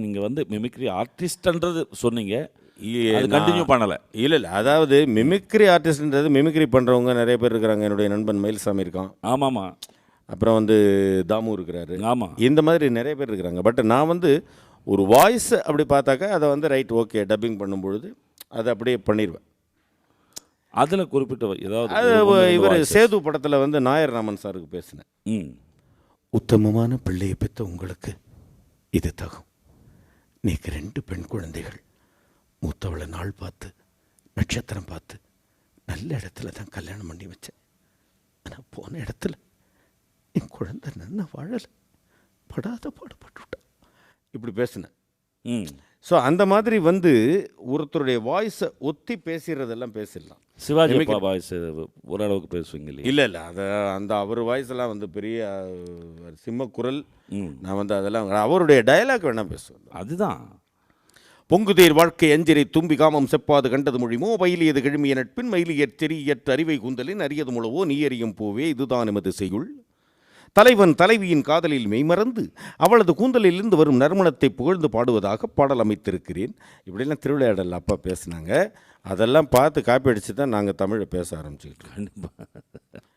நீங்கள் வந்து மிமிக்ரி ஆர்டிஸ்ட்ன்றது சொன்னீங்க, அது நான் கண்டினியூ பண்ணலை. இல்லை இல்லை, அதாவது மிமிக்ரி ஆர்டிஸ்ட்ன்றது மிமிக்ரி பண்ணுறவங்க நிறைய பேர் இருக்கிறாங்க. என்னுடைய நண்பன் மயில்சாமி இருக்கான், ஆமாம்மா. அப்புறம் வந்து தாமு இருக்கிறாரு, ஆமாம். இந்த மாதிரி நிறைய பேர் இருக்கிறாங்க. பட் நான் வந்து ஒரு வாய்ஸ் அப்படி பார்த்தாக்கா அதை வந்து ரைட் ஓகே டப்பிங் பண்ணும்பொழுது அதை அப்படியே பண்ணிடுவேன். அதில் குறிப்பிட்ட ஏதாவது அது ஒரு ஒன்று ரெண்டு இவர் voices. சேது படத்தில் வந்து நாயர் ராமன் சாருக்கு பேசினேன். ம். உத்தமமான பிள்ளையை பெற்ற உங்களுக்கு இது தகும். நீக்கு 2 பெண் குழந்தைகள். மூத்தவளை நாள் பார்த்து நட்சத்திரம் பார்த்து நல்ல இடத்துல தான் கல்யாணம் பண்ணி வச்சேன். ஆனால் போன இடத்துல என் குழந்தை நன்னா வாழலை, படாத பாடுபட்டுவிட்டா. இப்படி பேசினேன். ம். ஸோ அந்த மாதிரி வந்து ஒருத்தருடைய வாய்ஸை ஒத்தி பேசுகிறதெல்லாம் பேசிடலாம். சிவாஜி அப்பா வாய்ஸ் ஓரளவுக்கு பேசுவீங்க இல்லையா? இல்லை இல்லை, அதை அந்த அவர் வாய்ஸெல்லாம் வந்து பெரிய சிம்ம குரல். நான் வந்து அதெல்லாம் அவருடைய டயலாக் வேணால் பேசுவேன். அதுதான் பொங்குதேர் வாழ்க்கை அஞ்சிரை தும்பி காமம் செப்பாது கண்டது மொழிமோ பயிலியது கிழமிய நட்பின் மயிலியற் செறியற்ற அறிவை கூந்தலின் அறியது முழவோ நீ அறியும் போவே இதுதான் எமது செய்யுள். தலைவன் தலைவியின் காதலில் மெய்மறந்து அவளது கூந்தலிலிருந்து வரும் நறுமணத்தை புகழ்ந்து பாடுவதாக பாடல் அமைத்திருக்கிறேன். இப்படிலாம் திருவிளையாடல் அப்பா பேசினாங்க. அதெல்லாம் பார்த்து காப்பி அடித்து தான் நாங்கள் தமிழை பேச ஆரம்பிச்சுக்கிட்டோம். கண்டிப்பாக.